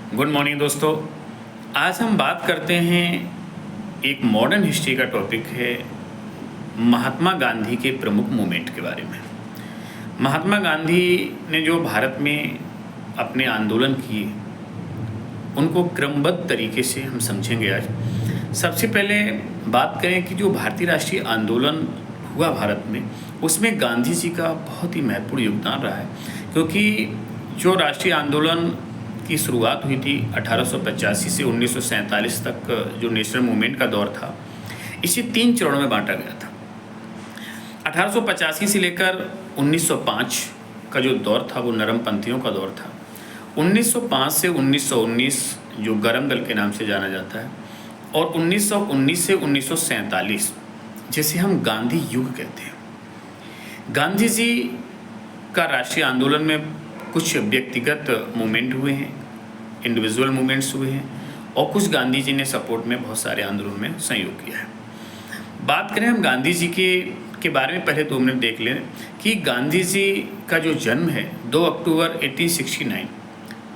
Good morning दोस्तों। आज हम बात करते हैं एक मॉडर्न हिस्ट्री का टॉपिक है महात्मा गांधी के प्रमुख मूवमेंट के बारे में। महात्मा गांधी ने जो भारत में अपने आंदोलन किए उनको क्रमबद्ध तरीके से हम समझेंगे आज। सबसे पहले बात करें कि जो भारतीय राष्ट्रीय आंदोलन हुआ भारत में, उसमें गांधी जी का बहुत ही महत्वपूर्ण योगदान रहा है, क्योंकि जो राष्ट्रीय आंदोलन की शुरुआत हुई थी 1885 से 1947 तक, जो नेशनल मूवमेंट का दौर था, इसे 3 चरणों में बांटा गया था। 1885 से लेकर 1905 का जो दौर था वो नरमपंथियों का दौर था। 1905 से 1919 जो गरम दल के नाम से जाना जाता है, और 1919 से 1947 जिसे हम गांधी युग कहते हैं। गांधी जी का राष्ट्रीय आंदोलन में कुछ व्यक्तिगत मूवमेंट हुए हैं, इंडिविजुअल मूवमेंट्स हुए हैं, और कुछ गांधी जी ने सपोर्ट में बहुत सारे आंदोलन में सहयोग किया है। बात करें हम गांधी जी के बारे में, पहले 2 मिनट देख लें कि गांधी जी का जो जन्म है 2 अक्टूबर 1869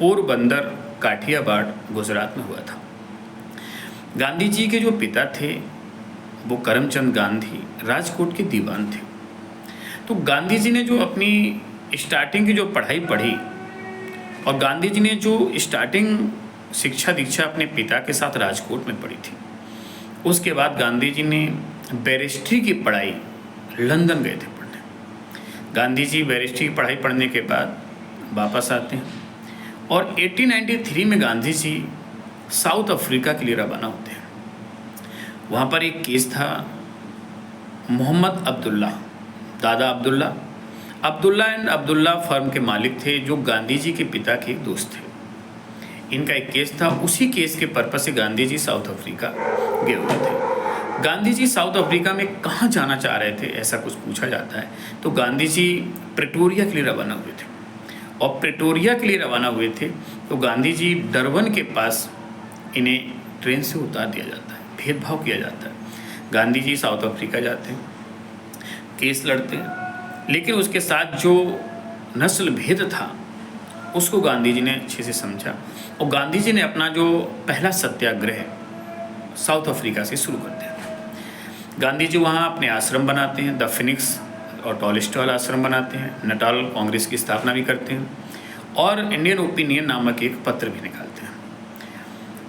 पोरबंदर काठियावाड़ गुजरात में हुआ था। गांधी जी के जो पिता थे वो करमचंद गांधी राजकोट के दीवान थे। तो गांधी जी ने जो अपनी स्टार्टिंग की जो पढ़ाई पढ़ी, और गांधी जी ने जो स्टार्टिंग शिक्षा दीक्षा अपने पिता के साथ राजकोट में पढ़ी थी, उसके बाद गांधी जी ने बैरिस्ट्री की पढ़ाई लंदन गए थे पढ़ने। गांधी जी बैरिस्ट्री की पढ़ाई पढ़ने के बाद वापस आते हैं, और 1893 में गांधी जी साउथ अफ्रीका के लिए रवाना होते हैं। वहाँ पर एक केस था, मोहम्मद अब्दुल्ला, दादा अब्दुल्ला एंड अब्दुल्ला फर्म के मालिक थे, जो गांधी जी के पिता के एक दोस्त थे। इनका एक केस था, उसी केस के पर्पस से गांधी जी साउथ अफ्रीका गए हुए थे। गांधी जी साउथ अफ्रीका में कहाँ जाना चाह रहे थे, ऐसा कुछ पूछा जाता है तो गांधी जी प्रेटोरिया के लिए रवाना हुए थे। और प्रेटोरिया के लिए रवाना हुए थे तो गांधी जी डरबन के पास इन्हें ट्रेन से उतार दिया जाता है, भेदभाव किया जाता है। गांधी जी साउथ अफ्रीका जाते हैं, केस लड़ते हैं, लेकिन उसके साथ जो नस्ल भेद था उसको गांधी जी ने अच्छे से समझा, और गांधी जी ने अपना जो पहला सत्याग्रह साउथ अफ्रीका से शुरू कर दिया। गांधी जी वहाँ अपने आश्रम बनाते हैं, द फिनिक्स और टॉलस्टॉय आश्रम बनाते हैं, नटाल कांग्रेस की स्थापना भी करते हैं, और इंडियन ओपिनियन नामक एक पत्र भी निकालते हैं।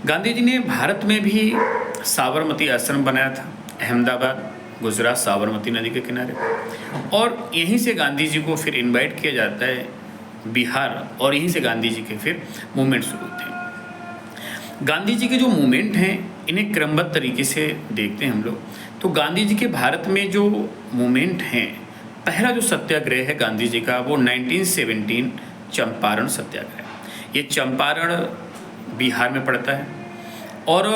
गांधी जी ने भारत में भी साबरमती आश्रम बनाया था, अहमदाबाद गुजरात साबरमती नदी के किनारे, और यहीं से गांधी जी को फिर इनवाइट किया जाता है बिहार, और यहीं से गांधी जी के फिर मूवमेंट शुरू होते हैं। गांधी जी के जो मूवमेंट हैं इन्हें क्रमबद्ध तरीके से देखते हैं हम लोग। तो गांधी जी के भारत में जो मूवमेंट हैं, पहला जो सत्याग्रह है गांधी जी का वो 1917 चंपारण सत्याग्रह। ये चंपारण बिहार में पड़ता है, और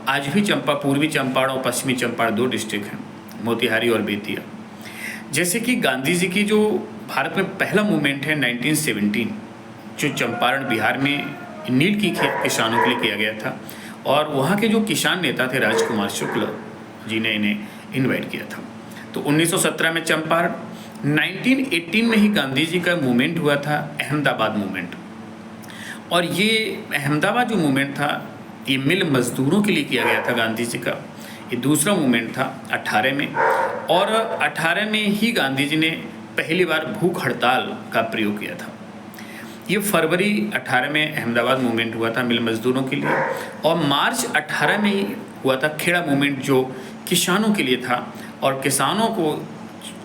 आज भी पूर्वी चंपारण और पश्चिमी चंपारण 2 डिस्ट्रिक्ट हैं, मोतिहारी और बेतिया। जैसे कि गांधी जी की जो भारत में पहला मूवमेंट है 1917, जो चंपारण बिहार में नील की खेत किसानों के लिए किया गया था, और वहाँ के जो किसान नेता थे राजकुमार शुक्ल जी ने इन्हें इनवाइट किया था। तो 1917 में चंपारण, 1918 में ही गांधी जी का मूवमेंट हुआ था अहमदाबाद मूवमेंट। और ये अहमदाबाद जो मूवमेंट था ये मिल मजदूरों के लिए किया गया था गांधी जी का। ये दूसरा मूवमेंट था 18 में, और 18 में ही गांधी जी ने पहली बार भूख हड़ताल का प्रयोग किया था। ये फरवरी 18 में अहमदाबाद मूवमेंट हुआ था मिल मजदूरों के लिए, और मार्च 18 में ही हुआ था खेड़ा मूवमेंट, जो किसानों के लिए था, और किसानों को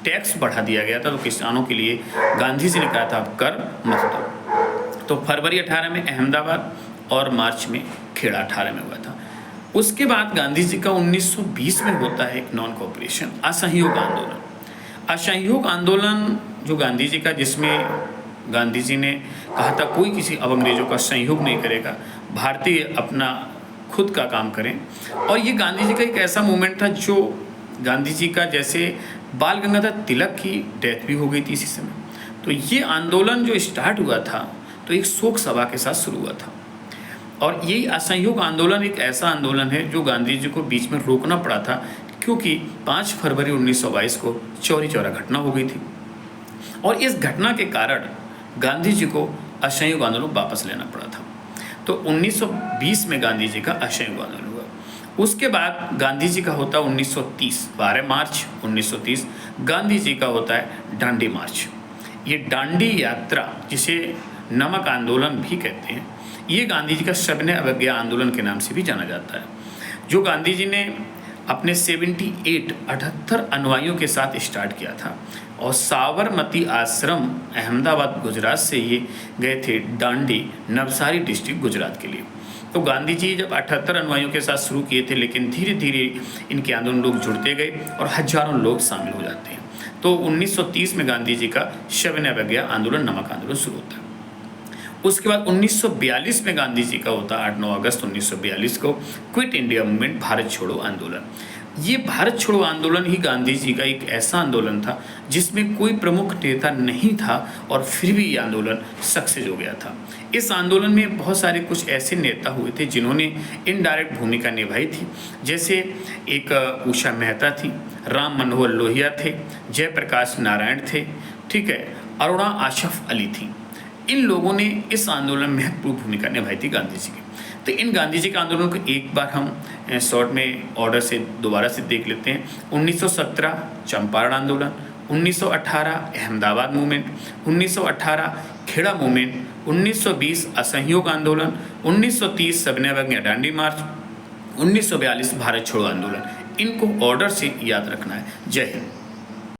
टैक्स बढ़ा दिया गया था। तो किसानों के लिए गांधी जी ने कहा था आप कर मत दो। तो फरवरी 18 में अहमदाबाद, और मार्च में खेड़ा 18 में हुआ था। उसके बाद गांधी जी का 1920 में होता है एक नॉन कोऑपरेशन असहयोग आंदोलन। असहयोग आंदोलन जो गांधी जी का, जिसमें गांधी जी ने कहा था कोई किसी अब अंग्रेजों का सहयोग नहीं करेगा, भारतीय अपना खुद का काम करें। और ये गांधी जी का एक ऐसा मूवमेंट था जो गांधी जी का, जैसे बाल गंगाधर तिलक की डेथ भी हो गई थी इसी समय। तो ये आंदोलन जो स्टार्ट हुआ था तो एक शोक सभा के साथ शुरू हुआ था, और यही असहयोग आंदोलन एक ऐसा आंदोलन है जो गांधी जी को बीच में रोकना पड़ा था, क्योंकि 5 फरवरी 1922 को चौरी चौरा घटना हो गई थी, और इस घटना के कारण गांधी जी को असहयोग आंदोलन वापस लेना पड़ा था। तो 1920 में गांधी जी का असहयोग आंदोलन हुआ। उसके बाद गांधी जी का होता है 1930, 12 मार्च 1930 गांधी जी का होता है दांडी मार्च। ये दांडी यात्रा, जिसे नमक आंदोलन भी कहते हैं, ये गांधी जी का सविनय अवज्ञा आंदोलन के नाम से भी जाना जाता है, जो गांधी जी ने अपने 78 अनुयायियों के साथ स्टार्ट किया था। और साबरमती आश्रम अहमदाबाद गुजरात से ये गए थे दांडी, नवसारी डिस्ट्रिक्ट गुजरात के लिए। तो गांधी जी जब 78 अनुयायियों के साथ शुरू किए थे, लेकिन धीरे धीरे इनके आंदोलन लोग जुड़ते गए और हजारों लोग शामिल हो जाते हैं। तो 1930 में गांधी जी का सविनय अवज्ञा आंदोलन, नमक आंदोलन शुरू होता है। उसके बाद 1942 में गांधी जी का होता है 8-9 अगस्त 1942 को क्विट इंडिया मूवमेंट, भारत छोड़ो आंदोलन। ये भारत छोड़ो आंदोलन ही गांधी जी का एक ऐसा आंदोलन था जिसमें कोई प्रमुख नेता नहीं था और फिर भी ये आंदोलन सक्सेस हो गया था। इस आंदोलन में बहुत सारे कुछ ऐसे नेता हुए थे जिन्होंने इनडायरेक्ट भूमिका निभाई थी, जैसे एक उषा मेहता थी, राम मनोहर लोहिया थे, जयप्रकाश नारायण थे, ठीक है, अरुणा आशफ अली थी। इन लोगों ने इस आंदोलन में महत्वपूर्ण भूमिका निभाई थी गांधी जी की। तो इन गांधी जी के आंदोलन को एक बार हम शॉर्ट में ऑर्डर से दोबारा से देख लेते हैं। 1917 चंपारण आंदोलन, 1918 अहमदाबाद मूवमेंट, 1918 खेड़ा मूवमेंट, 1920 असहयोग आंदोलन, 1930 सविनय अवज्ञा दांडी मार्च, 1942 भारत छोड़ो आंदोलन। इनको ऑर्डर से याद रखना है। जय हिंद।